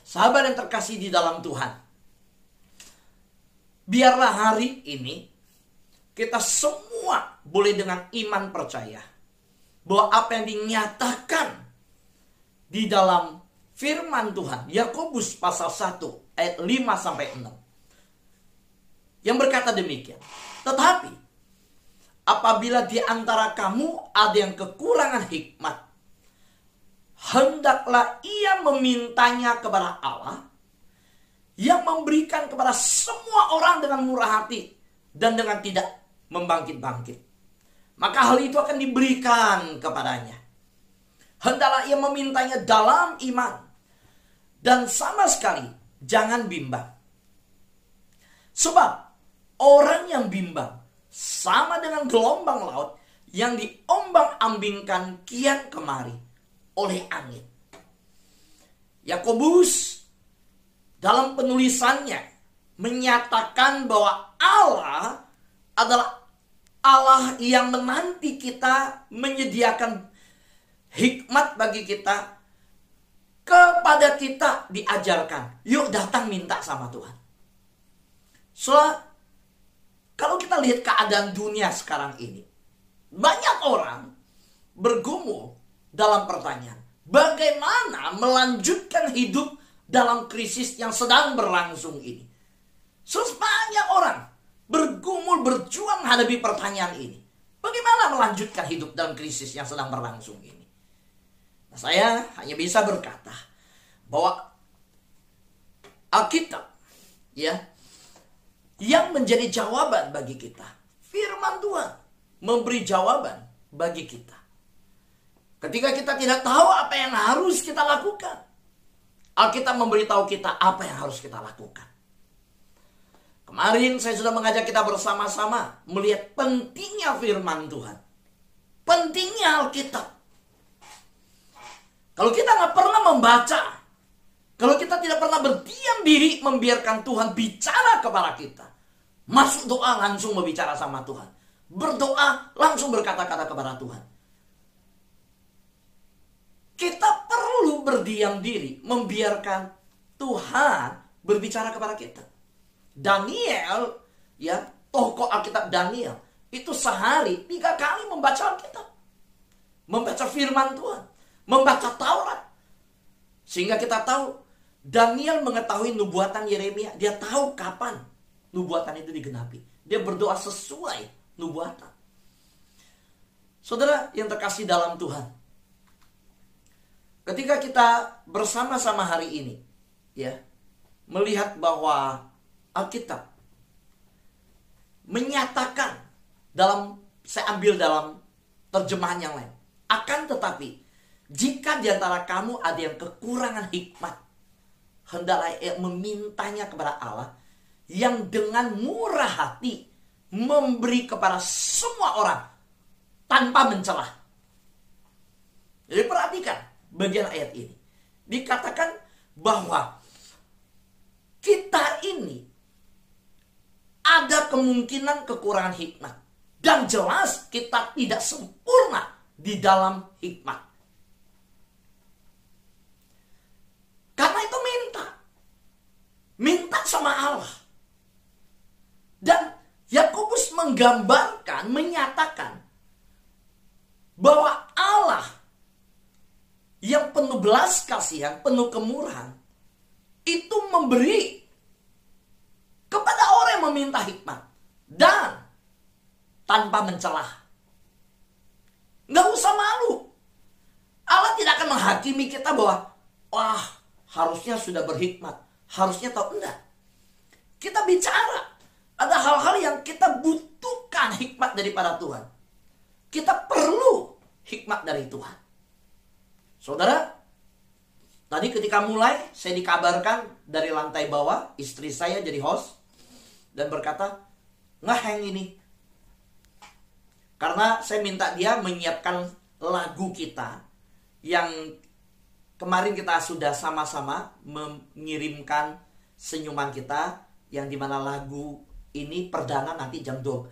Sahabat yang terkasih di dalam Tuhan, biarlah hari ini kita semua boleh dengan iman percaya bahwa apa yang dinyatakan di dalam firman Tuhan, Yakobus pasal 1 ayat 5-6, yang berkata demikian. Tetapi apabila di antara kamu ada yang kekurangan hikmat, hendaklah ia memintanya kepada Allah yang memberikan kepada semua orang dengan murah hati dan dengan tidak membangkit-bangkit. Maka hal itu akan diberikan kepadanya. Hendaklah ia memintanya dalam iman dan sama sekali jangan bimbang. Sebab orang yang bimbang sama dengan gelombang laut yang diombang-ambingkan kian kemari oleh angin. Yakobus dalam penulisannya menyatakan bahwa Allah adalah Allah yang menanti kita, menyediakan hikmat bagi kita, kepada kita diajarkan. Yuk datang minta sama Tuhan. Kalau kita lihat keadaan dunia sekarang ini, banyak orang bergumul dalam pertanyaan, bagaimana melanjutkan hidup dalam krisis yang sedang berlangsung ini. Banyak orang bergumul, berjuang menghadapi pertanyaan ini. Bagaimana melanjutkan hidup dalam krisis yang sedang berlangsung ini? Nah, saya hanya bisa berkata bahwa Alkitab yang menjadi jawaban bagi kita. Firman Tuhan memberi jawaban bagi kita. Ketika kita tidak tahu apa yang harus kita lakukan, Alkitab memberitahu kita apa yang harus kita lakukan. Kemarin saya sudah mengajak kita bersama-sama melihat pentingnya firman Tuhan. Pentingnya Alkitab. Kalau kita nggak pernah membaca, kalau kita tidak pernah berdiam diri membiarkan Tuhan bicara kepada kita, masuk doa langsung berbicara sama Tuhan, berdoa langsung berkata-kata kepada Tuhan, kita perlu berdiam diri membiarkan Tuhan berbicara kepada kita. Daniel, tokoh Alkitab Daniel, itu sehari 3 kali membaca Alkitab, membaca firman Tuhan, membaca Taurat. Sehingga kita tahu Daniel mengetahui nubuatan Yeremia. Dia tahu kapan nubuatan itu digenapi. Dia berdoa sesuai nubuatan. Saudara yang terkasih dalam Tuhan, ketika kita bersama-sama hari ini melihat bahwa Alkitab menyatakan saya ambil dalam terjemahan yang lain, akan tetapi jika di antara kamu ada yang kekurangan hikmat, hendaklah ia memintanya kepada Allah yang dengan murah hati memberi kepada semua orang tanpa mencelah. Jadi perhatikan bagian ayat ini. Dikatakan bahwa kita ini ada kemungkinan kekurangan hikmat. Dan jelas kita tidak sempurna di dalam hikmat. Karena itu minta sama Allah. Dan Yakobus menggambarkan, menyatakan bahwa Allah yang penuh belas kasihan, penuh kemurahan, itu memberi kepada orang yang meminta hikmat dan tanpa mencelah. Nggak usah malu. Allah tidak akan menghakimi kita bahwa harusnya sudah berhikmat, harusnya tahu. Enggak. Kita bicara, ada hal-hal yang kita butuhkan hikmat daripada Tuhan. Kita perlu hikmat dari Tuhan. Saudara, tadi ketika mulai saya dikabarkan dari lantai bawah, istri saya jadi host dan berkata, ngeheng ini. Karena saya minta dia menyiapkan lagu kita yang kemarin kita sudah sama-sama mengirimkan senyuman kita, yang dimana lagu ini perdana nanti jam 12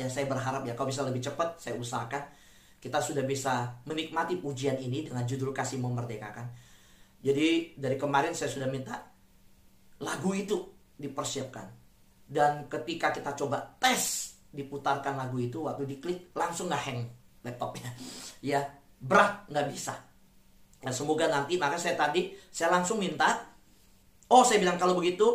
ya. Saya berharap kalau bisa lebih cepat, saya usahakan kita sudah bisa menikmati pujian ini dengan judul Kasih Memerdekakan. Jadi dari kemarin saya sudah minta lagu itu dipersiapkan. Dan ketika kita coba tes diputarkan lagu itu, waktu diklik langsung nggak hang laptopnya. Ya, berat, nggak bisa. Nah, semoga nanti, maka saya langsung minta, saya bilang kalau begitu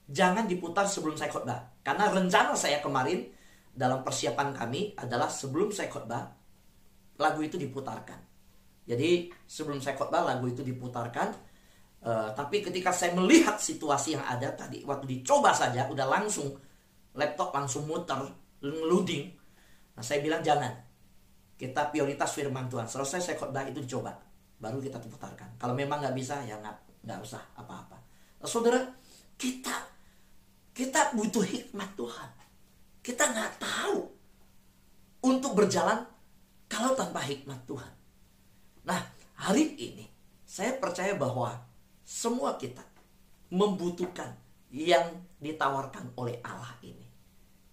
jangan diputar sebelum saya khotbah. Karena rencana saya kemarin dalam persiapan kami adalah sebelum saya khotbah lagu itu diputarkan. Jadi sebelum saya khotbah lagu itu diputarkan. Tapi ketika saya melihat situasi yang ada tadi, waktu dicoba saja udah langsung laptop langsung muter, loading. Nah, saya bilang jangan. Kita prioritas firman Tuhan. Selesai saya khotbah itu dicoba, baru kita putarkan. Kalau memang nggak bisa ya nggak usah apa-apa. Nah, saudara, kita butuh hikmat Tuhan. Kita nggak tahu untuk berjalan kalau tanpa hikmat Tuhan. Nah, hari ini saya percaya bahwa semua kita membutuhkan yang ditawarkan oleh Allah ini.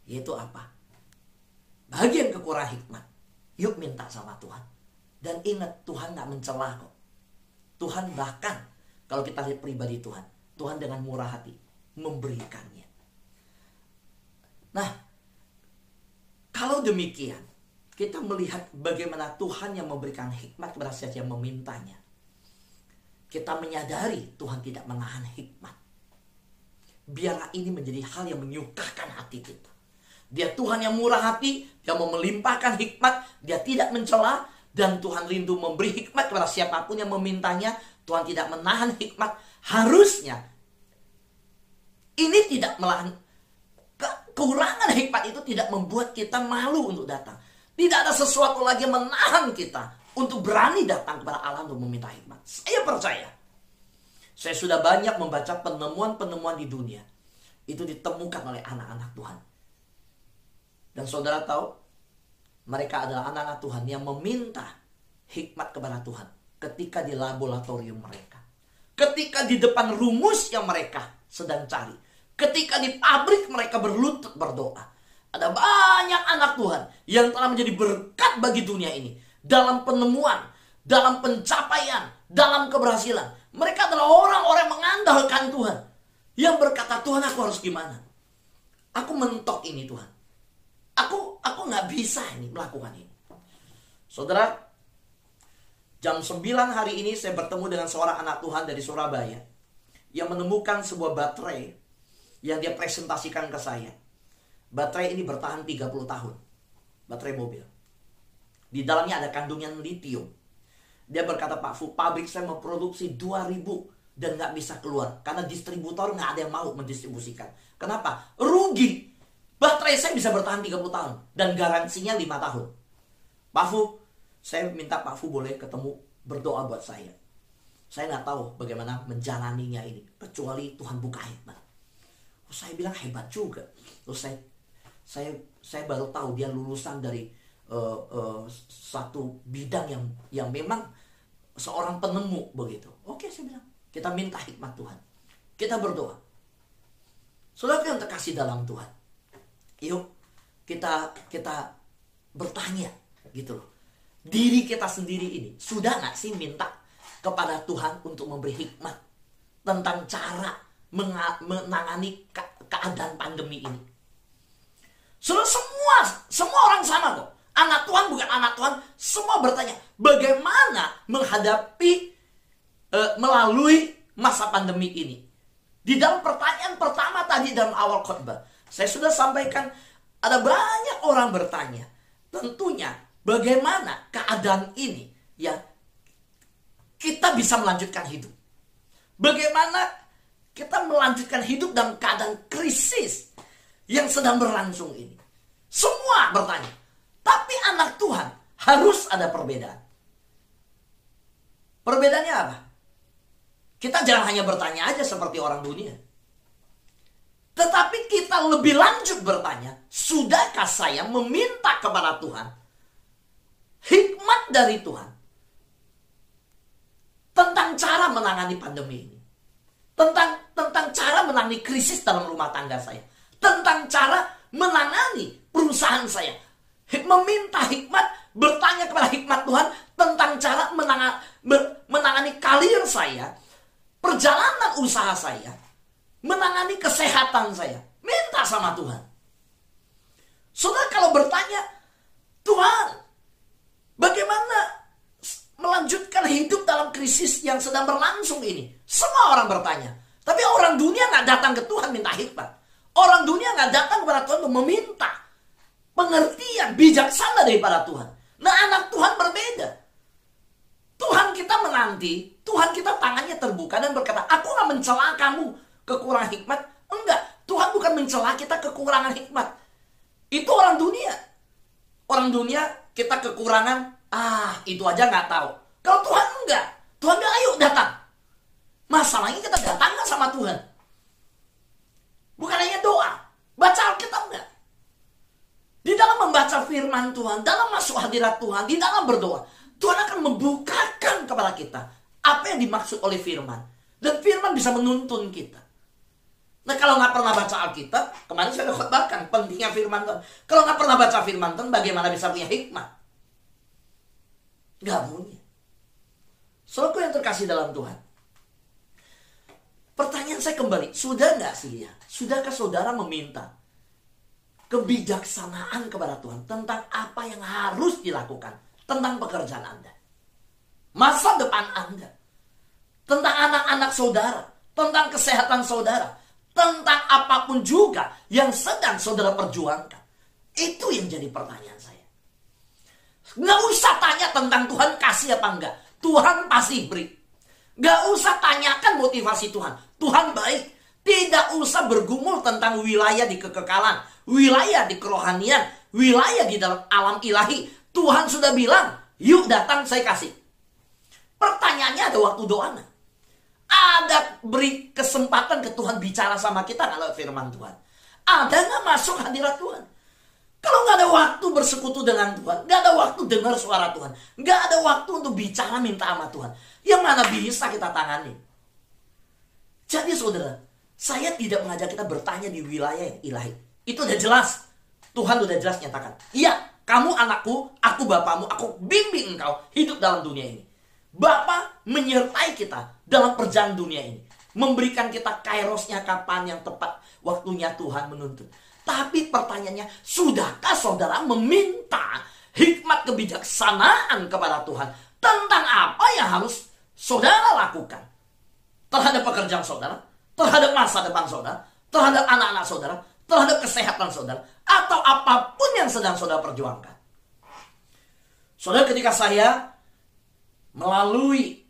Yaitu apa? Bagian kekurangan hikmat. Yuk minta sama Tuhan. Dan ingat, Tuhan gak mencela kok. Tuhan bahkan, kalau kita lihat pribadi Tuhan, Tuhan dengan murah hati memberikannya. Nah, kalau demikian, kita melihat bagaimana Tuhan yang memberikan hikmat kepada siapa yang memintanya. Kita menyadari Tuhan tidak menahan hikmat. Biarlah ini menjadi hal yang menyukakan hati kita. Dia Tuhan yang murah hati, yang mau melimpahkan hikmat, dia tidak mencela, dan Tuhan rindu memberi hikmat kepada siapapun yang memintanya. Tuhan tidak menahan hikmat. Harusnya ini tidak menahan. Kekurangan hikmat itu tidak membuat kita malu untuk datang. Tidak ada sesuatu lagi yang menahan kita untuk berani datang kepada Allah untuk meminta hikmat. Saya percaya. Saya sudah banyak membaca penemuan-penemuan di dunia. Itu ditemukan oleh anak-anak Tuhan. Dan saudara tahu, mereka adalah anak-anak Tuhan yang meminta hikmat kepada Tuhan ketika di laboratorium mereka. Ketika di depan rumus yang mereka sedang cari. Ketika di pabrik mereka berlutut berdoa. Ada banyak anak Tuhan yang telah menjadi berkat bagi dunia ini. Dalam penemuan, dalam pencapaian, dalam keberhasilan. Mereka adalah orang-orang yang mengandalkan Tuhan. Yang berkata, Tuhan aku harus gimana? Aku mentok ini Tuhan. Aku gak bisa ini melakukan ini. Saudara, jam 9 hari ini saya bertemu dengan seorang anak Tuhan dari Surabaya. Yang menemukan sebuah baterai yang dia presentasikan ke saya. Baterai ini bertahan 30 tahun. Baterai mobil. Di dalamnya ada kandungan litium. Dia berkata, Pak Fu, pabrik saya memproduksi 2000 dan gak bisa keluar. Karena distributor gak ada yang mau mendistribusikan. Kenapa? Rugi. Baterai saya bisa bertahan 30 tahun. Dan garansinya 5 tahun. Pak Fu, saya minta Pak Fu boleh ketemu berdoa buat saya. Saya gak tahu bagaimana menjalaninya ini. Kecuali Tuhan buka hikmat. Saya bilang hebat juga. Terus saya baru tahu dia lulusan dari satu bidang yang memang seorang penemu begitu. Oke, saya bilang kita minta hikmat Tuhan, kita berdoa. Saudara yang terkasih dalam Tuhan, yuk kita bertanya gitu loh. Diri kita sendiri ini sudah nggak sih minta kepada Tuhan untuk memberi hikmat tentang cara menangani keadaan pandemi ini? Semua orang sama kok. Anak Tuhan bukan anak Tuhan, semua bertanya bagaimana menghadapi melalui masa pandemi ini. Di dalam pertanyaan pertama tadi dalam awal khotbah, saya sudah sampaikan ada banyak orang bertanya. Tentunya bagaimana keadaan ini ya kita bisa melanjutkan hidup. Bagaimana kita melanjutkan hidup dalam keadaan krisis yang sedang berlangsung ini. Semua bertanya. Tapi anak Tuhan harus ada perbedaan. Perbedaannya apa? Kita jangan hanya bertanya aja seperti orang dunia. Tetapi kita lebih lanjut bertanya, sudahkah saya meminta kepada Tuhan hikmat dari Tuhan tentang cara menangani pandemi ini? Tentang cara menangani krisis dalam rumah tangga saya. Tentang cara menangani perusahaan saya. Meminta hikmat, bertanya kepada hikmat Tuhan tentang cara menangani karir saya, perjalanan usaha saya, menangani kesehatan saya. Minta sama Tuhan. Saudara kalau bertanya, Tuhan, bagaimana melanjutkan hidup dalam krisis yang sedang berlangsung ini? Semua orang bertanya. Tapi orang dunia gak datang ke Tuhan minta hikmat. Orang dunia gak datang kepada Tuhan untuk meminta pengertian bijaksana daripada Tuhan. Nah, anak Tuhan berbeda. Tuhan kita menanti, Tuhan kita tangannya terbuka dan berkata, aku gak mencela kamu kekurangan hikmat. Enggak, Tuhan bukan mencela kita kekurangan hikmat. Itu orang dunia. Orang dunia kita kekurangan, itu aja gak tahu. Kalau Tuhan enggak, Tuhan bilang ayo datang. Masalahnya kita datang gak sama Tuhan. Bukan hanya doa, baca Alkitab enggak. Di dalam membaca firman Tuhan, dalam masuk hadirat Tuhan, di dalam berdoa, Tuhan akan membukakan kepada kita apa yang dimaksud oleh firman. Dan firman bisa menuntun kita. Nah, kalau nggak pernah baca Alkitab, kemarin saya khotbahkan pentingnya firman Tuhan. Kalau nggak pernah baca firman Tuhan, bagaimana bisa punya hikmat? Nggak punya. Saudaraku yang terkasih dalam Tuhan, pertanyaan saya kembali, sudah nggak sih ya? Sudahkah saudara meminta kebijaksanaan kepada Tuhan tentang apa yang harus dilakukan, tentang pekerjaan Anda, masa depan Anda, tentang anak-anak saudara, tentang kesehatan saudara, tentang apapun juga yang sedang saudara perjuangkan? Itu yang jadi pertanyaan saya. Nggak usah tanya tentang Tuhan kasih apa enggak. Tuhan pasti beri. Nggak usah tanyakan motivasi Tuhan. Tuhan baik. Tidak usah bergumul tentang wilayah di kekekalan, wilayah di kerohanian, wilayah di dalam alam ilahi. Tuhan sudah bilang, yuk datang saya kasih. Pertanyaannya ada waktu doanya. Ada beri kesempatan ke Tuhan bicara sama kita kalau firman Tuhan. Ada nggak masuk hadirat Tuhan? Kalau nggak ada waktu bersekutu dengan Tuhan, nggak ada waktu dengar suara Tuhan, nggak ada waktu untuk bicara minta sama Tuhan, yang mana bisa kita tangani? Jadi saudara, saya tidak mengajak kita bertanya di wilayah yang ilahi. Itu udah jelas. Tuhan udah jelas nyatakan. Iya, kamu anakku, aku bapamu, aku bimbing engkau hidup dalam dunia ini. Bapa menyertai kita dalam perjalanan dunia ini. Memberikan kita kairosnya kapan yang tepat waktunya Tuhan menuntun. Tapi pertanyaannya, sudahkah saudara meminta hikmat kebijaksanaan kepada Tuhan tentang apa yang harus saudara lakukan terhadap pekerjaan saudara, terhadap masa depan saudara, terhadap anak-anak saudara, terhadap kesehatan saudara, atau apapun yang sedang saudara perjuangkan? Saudara, ketika saya melalui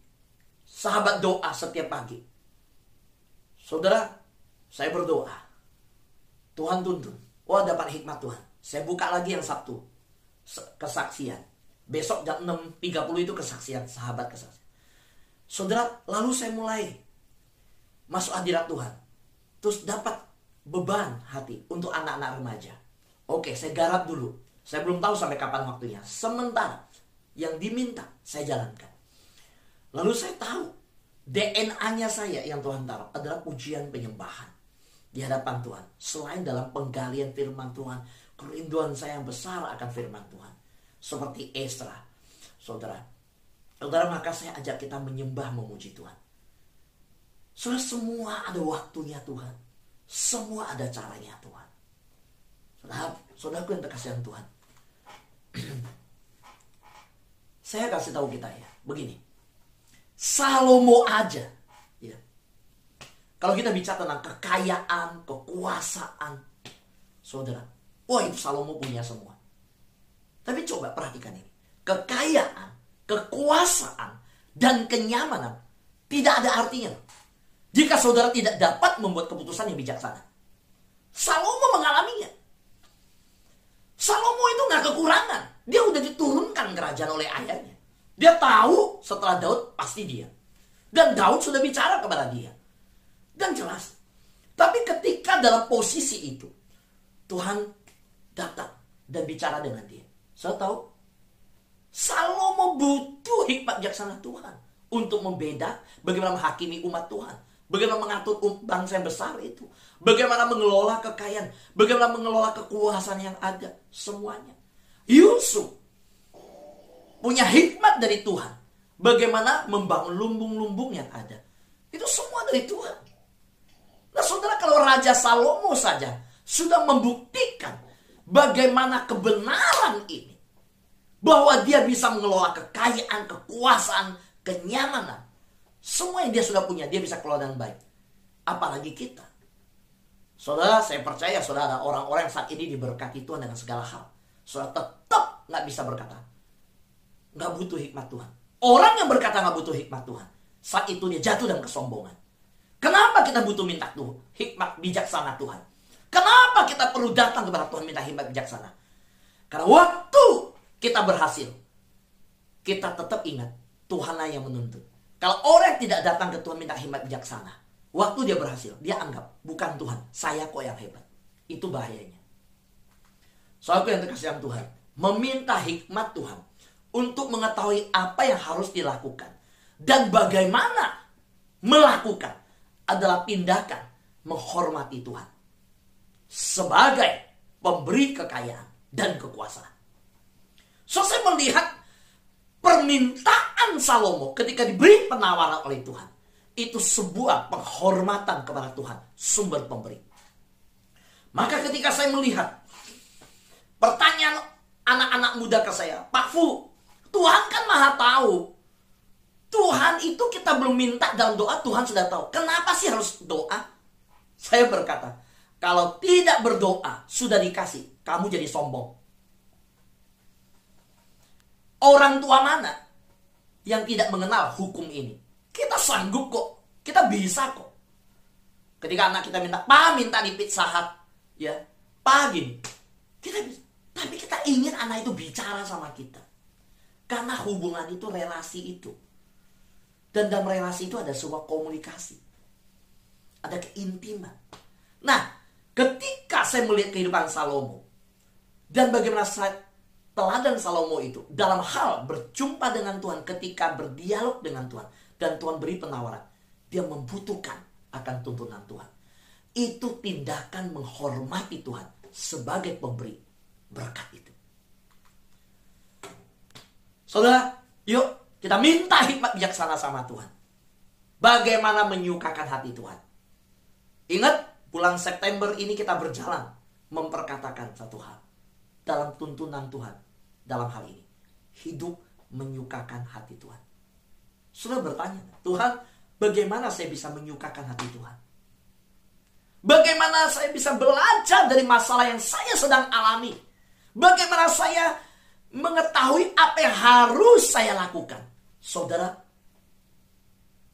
sahabat doa setiap pagi, saudara, saya berdoa, Tuhan tuntun. Oh, dapat hikmat Tuhan. Saya buka lagi yang Sabtu, kesaksian. Besok jam 6.30 itu kesaksian, sahabat kesaksian. Saudara, lalu saya mulai masuk hadirat Tuhan. Terus dapat beban hati untuk anak-anak remaja. Oke, saya garap dulu. Saya belum tahu sampai kapan waktunya. Sementara yang diminta, saya jalankan. Lalu saya tahu DNA-nya saya yang Tuhan taruh adalah pujian penyembahan di hadapan Tuhan. Selain dalam penggalian firman Tuhan, kerinduan saya yang besar akan firman Tuhan. Seperti Esra. Saudara, maka saya ajak kita menyembah memuji Tuhan. Saudara, semua ada waktunya Tuhan. Semua ada caranya Tuhan. Saudaraku yang terkasih Tuhan. Saya kasih tahu kita ya, begini. Salomo aja, ya. Kalau kita bicara tentang kekayaan, kekuasaan, saudara, wah itu Salomo punya semua. Tapi coba perhatikan ini. Kekayaan, kekuasaan, dan kenyamanan tidak ada artinya jika saudara tidak dapat membuat keputusan yang bijaksana. Salomo mengalaminya. Salomo itu gak kekurangan. Dia udah diturunkan kerajaan oleh ayahnya. Dia tahu setelah Daud pasti dia. Dan Daud sudah bicara kepada dia. Dan jelas. Tapi ketika dalam posisi itu, Tuhan datang dan bicara dengan dia. Saya tahu, Salomo butuh hikmat bijaksana Tuhan untuk membeda bagaimana menghakimi umat Tuhan, bagaimana mengatur bangsa yang besar itu, bagaimana mengelola kekayaan, bagaimana mengelola kekuasaan yang ada, semuanya. Yusuf punya hikmat dari Tuhan. Bagaimana membangun lumbung-lumbung yang ada. Itu semua dari Tuhan. Nah saudara, kalau Raja Salomo saja sudah membuktikan bagaimana kebenaran ini. Bahwa dia bisa mengelola kekayaan, kekuasaan, kenyamanan. Semua yang dia sudah punya, dia bisa kelola dengan baik. Apalagi kita. Saudara, saya percaya saudara ada orang-orang yang saat ini diberkati Tuhan dengan segala hal. Saudara tetap gak bisa berkata, gak butuh hikmat Tuhan. Orang yang berkata gak butuh hikmat Tuhan, saat itu dia jatuh dalam kesombongan. Kenapa kita butuh minta Tuhan hikmat bijaksana Tuhan? Kenapa kita perlu datang kepada Tuhan minta hikmat bijaksana? Karena waktu kita berhasil, kita tetap ingat Tuhanlah yang menuntut. Kalau orang tidak datang ke Tuhan minta hikmat bijaksana, waktu dia berhasil, dia anggap bukan Tuhan, saya kok yang hebat. Itu bahayanya. Soalku yang terkasih dalam Tuhan, meminta hikmat Tuhan untuk mengetahui apa yang harus dilakukan dan bagaimana melakukan adalah tindakan menghormati Tuhan sebagai pemberi kekayaan dan kekuasaan. So saya melihat permintaan Salomo ketika diberi penawaran oleh Tuhan, itu sebuah penghormatan kepada Tuhan, sumber pemberi. Maka ketika saya melihat pertanyaan anak-anak muda ke saya, Pak Fu, Tuhan kan maha tahu. Tuhan itu kita belum minta dalam doa, Tuhan sudah tahu. Kenapa sih harus doa? Saya berkata, kalau tidak berdoa, sudah dikasih, kamu jadi sombong. Orang tua mana yang tidak mengenal hukum ini? Kita sanggup kok, kita bisa kok. Ketika anak kita minta, Pak minta di Pizza Hut, ya, Pak gini, kita bisa. Tapi kita ingin anak itu bicara sama kita. Karena hubungan itu, relasi itu. Dan dalam relasi itu ada sebuah komunikasi. Ada keintiman. Nah, ketika saya melihat kehidupan Salomo. Dan bagaimana teladan Salomo itu. Dalam hal berjumpa dengan Tuhan ketika berdialog dengan Tuhan. Dan Tuhan beri penawaran. Dia membutuhkan akan tuntunan Tuhan. Itu tindakan menghormati Tuhan sebagai pemberi berkat itu. Saudara, yuk kita minta hikmat bijaksana sama Tuhan. Bagaimana menyukakan hati Tuhan. Ingat, bulan September ini kita berjalan memperkatakan satu hal. Dalam tuntunan Tuhan, dalam hal ini. Hidup menyukakan hati Tuhan. Saudara bertanya, Tuhan, bagaimana saya bisa menyukakan hati Tuhan? Bagaimana saya bisa belajar dari masalah yang saya sedang alami? Bagaimana saya mengetahui apa yang harus saya lakukan? Saudara,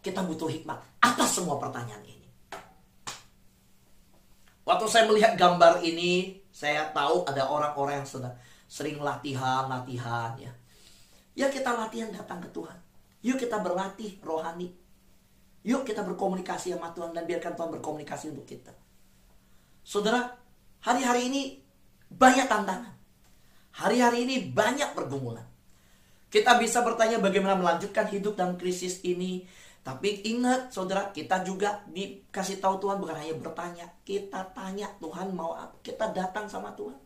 kita butuh hikmat atas semua pertanyaan ini. Waktu saya melihat gambar ini, saya tahu ada orang-orang yang sedang sering latihan ya. Ya kita latihan datang ke Tuhan. Yuk kita berlatih rohani. Yuk kita berkomunikasi sama Tuhan dan biarkan Tuhan berkomunikasi untuk kita. Saudara, hari-hari ini banyak tantangan. Hari-hari ini banyak pergumulan. Kita bisa bertanya bagaimana melanjutkan hidup dalam krisis ini. Tapi ingat saudara, kita juga dikasih tahu Tuhan bukan hanya bertanya. Kita tanya Tuhan mau apa. Kita datang sama Tuhan.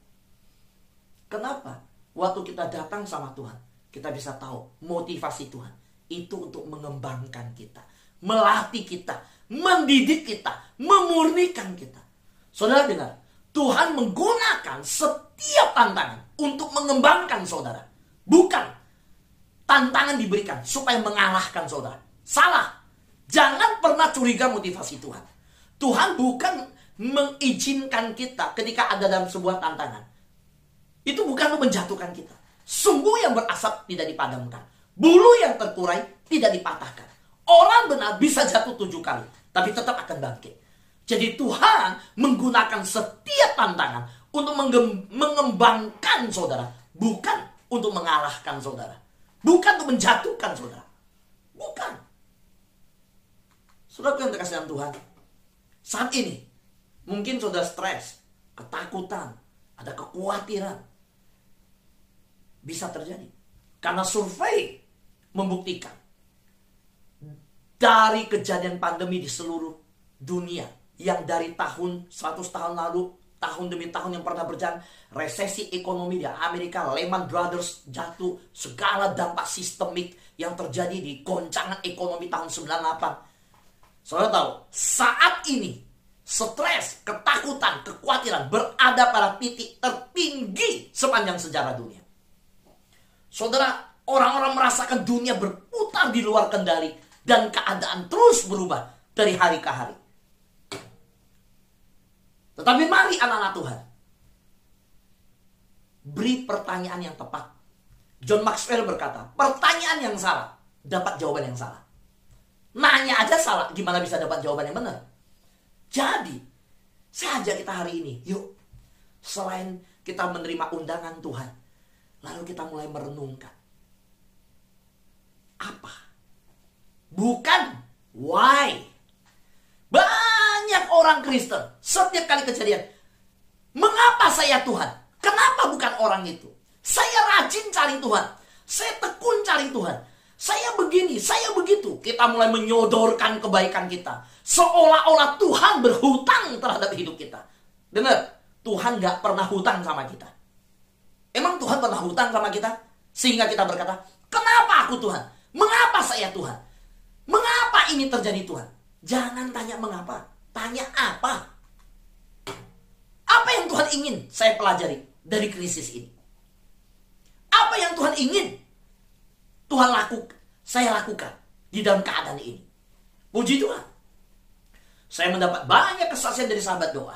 Kenapa? Waktu kita datang sama Tuhan, kita bisa tahu motivasi Tuhan. Itu untuk mengembangkan kita. Melatih kita. Mendidik kita. Memurnikan kita. Saudara dengar. Tuhan menggunakan setiap tantangan untuk mengembangkan saudara. Bukan tantangan diberikan supaya mengalahkan saudara. Salah. Jangan pernah curiga motivasi Tuhan. Tuhan bukan mengizinkan kita ketika ada dalam sebuah tantangan. Itu bukan untuk menjatuhkan kita. Sungguh yang berasap tidak dipadamkan. Bulu yang terkurai tidak dipatahkan. Orang benar bisa jatuh 7 kali, tapi tetap akan bangkit. Jadi Tuhan menggunakan setiap tantangan untuk mengembangkan saudara. Bukan untuk mengalahkan saudara. Bukan untuk menjatuhkan saudara. Bukan. Saudara yang terkasih dalam Tuhan. Saat ini, mungkin saudara stres, ketakutan, ada kekhawatiran. Bisa terjadi. Karena survei membuktikan. Dari kejadian pandemi di seluruh dunia. Yang dari tahun 100 tahun lalu tahun demi tahun yang pernah berjalan, resesi ekonomi di Amerika, Lehman Brothers jatuh, segala dampak sistemik yang terjadi di goncangan ekonomi tahun 98. Saudara tahu, saat ini stres, ketakutan, kekhawatiran berada pada titik tertinggi sepanjang sejarah dunia. Saudara, orang-orang merasakan dunia berputar di luar kendali dan keadaan terus berubah dari hari ke hari. Tetapi mari anak-anak Tuhan, beri pertanyaan yang tepat. John Maxwell berkata, pertanyaan yang salah dapat jawaban yang salah. Nanya aja salah, gimana bisa dapat jawaban yang benar? Jadi, saya ajak kita hari ini, yuk, selain kita menerima undangan Tuhan, lalu kita mulai merenungkan. Apa? Bukan why. Banyak orang Kristen setiap kali kejadian, mengapa saya Tuhan? Kenapa bukan orang itu? Saya rajin cari Tuhan, saya tekun cari Tuhan, saya begini, saya begitu. Kita mulai menyodorkan kebaikan kita, seolah-olah Tuhan berhutang terhadap hidup kita. Dengar, Tuhan gak pernah hutang sama kita. Emang Tuhan pernah hutang sama kita? Sehingga kita berkata, kenapa aku Tuhan? Mengapa saya Tuhan? Mengapa ini terjadi Tuhan? Jangan tanya mengapa, tanya apa. Apa yang Tuhan ingin saya pelajari dari krisis ini? Apa yang Tuhan ingin saya lakukan di dalam keadaan ini? Puji Tuhan, saya mendapat banyak kesaksian dari sahabat doa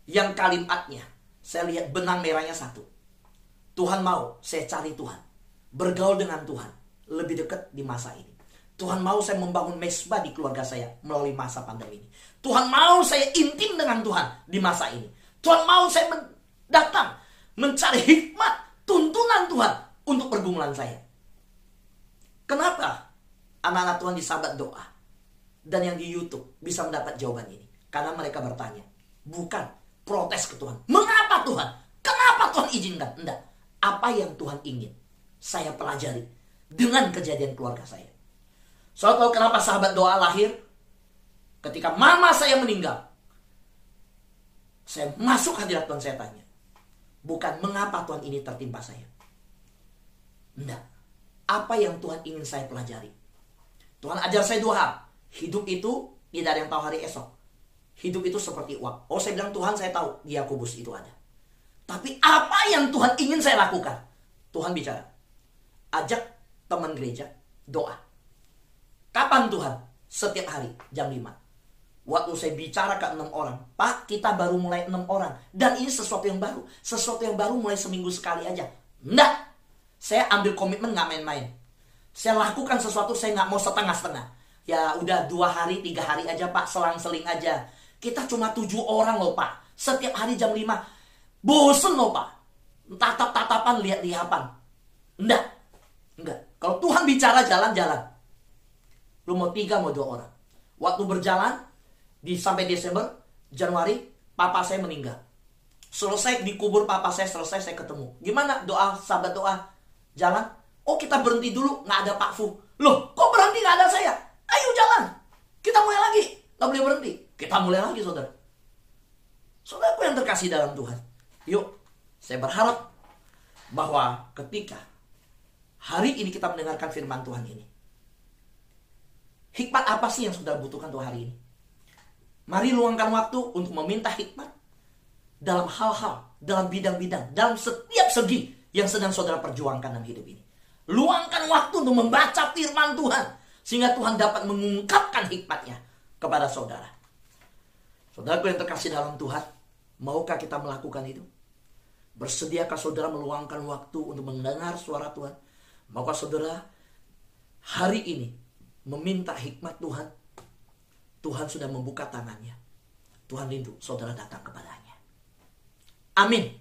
yang kalimatnya saya lihat benang merahnya satu. Tuhan mau saya cari Tuhan, bergaul dengan Tuhan lebih dekat di masa ini. Tuhan mau saya membangun mesbah di keluarga saya melalui masa pandemi ini. Tuhan mau saya intim dengan Tuhan di masa ini. Tuhan mau saya datang mencari hikmat, tuntunan Tuhan untuk pergumulan saya. Kenapa anak-anak Tuhan di sahabat doa dan yang di YouTube bisa mendapat jawaban ini? Karena mereka bertanya, bukan protes ke Tuhan. Mengapa Tuhan? Kenapa Tuhan izinkan? Enggak. Apa yang Tuhan ingin saya pelajari dengan kejadian keluarga saya. Soal tahu kenapa sahabat doa lahir? Ketika mama saya meninggal, saya masuk hadirat Tuhan, saya tanya, bukan mengapa Tuhan ini tertimpa saya. Enggak. Apa yang Tuhan ingin saya pelajari? Tuhan ajar saya dua hal. Hidup itu tidak ada yang tahu hari esok. Hidup itu seperti uang. Oh, saya bilang Tuhan, saya tahu di Yakobus itu ada. Tapi apa yang Tuhan ingin saya lakukan? Tuhan bicara. Ajak teman gereja doa. Kapan Tuhan? Setiap hari jam 5. Waktu saya bicara ke 6 orang, Pak, kita baru mulai 6 orang. Dan ini sesuatu yang baru. Sesuatu yang baru mulai seminggu sekali aja. Enggak. Saya ambil komitmen gak main-main. Saya lakukan sesuatu, saya gak mau setengah-setengah. Ya udah 2 hari, 3 hari aja Pak, selang-seling aja. Kita cuma 7 orang loh Pak. Setiap hari jam 5. Bosen loh Pak. Tatap-tatapan, lihat-lihapan. Enggak. Kalau Tuhan bicara, jalan-jalan. Lu mau 3, mau 2 orang. Waktu berjalan, sampai Desember, Januari, papa saya meninggal. Selesai dikubur papa saya, selesai saya ketemu. Gimana doa, sahabat doa? Jalan. Oh, kita berhenti dulu, gak ada Pak Fu. Loh, kok berhenti gak ada saya? Ayo jalan. Kita mulai lagi. Gak boleh berhenti. Kita mulai lagi, saudara. Saudaraku yang terkasih dalam Tuhan. Yuk, saya berharap bahwa ketika hari ini kita mendengarkan firman Tuhan ini, hikmat apa sih yang saudara butuhkan untuk hari ini? Mari luangkan waktu untuk meminta hikmat dalam hal-hal, dalam bidang-bidang, dalam setiap segi yang sedang saudara perjuangkan dalam hidup ini. Luangkan waktu untuk membaca firman Tuhan, sehingga Tuhan dapat mengungkapkan hikmatnya kepada saudara. Saudaraku yang terkasih dalam Tuhan, maukah kita melakukan itu? Bersediakah saudara meluangkan waktu untuk mendengar suara Tuhan? Maukah saudara hari ini meminta hikmat Tuhan? Tuhan sudah membuka tangannya. Tuhan rindu saudara datang kepadanya. Amin.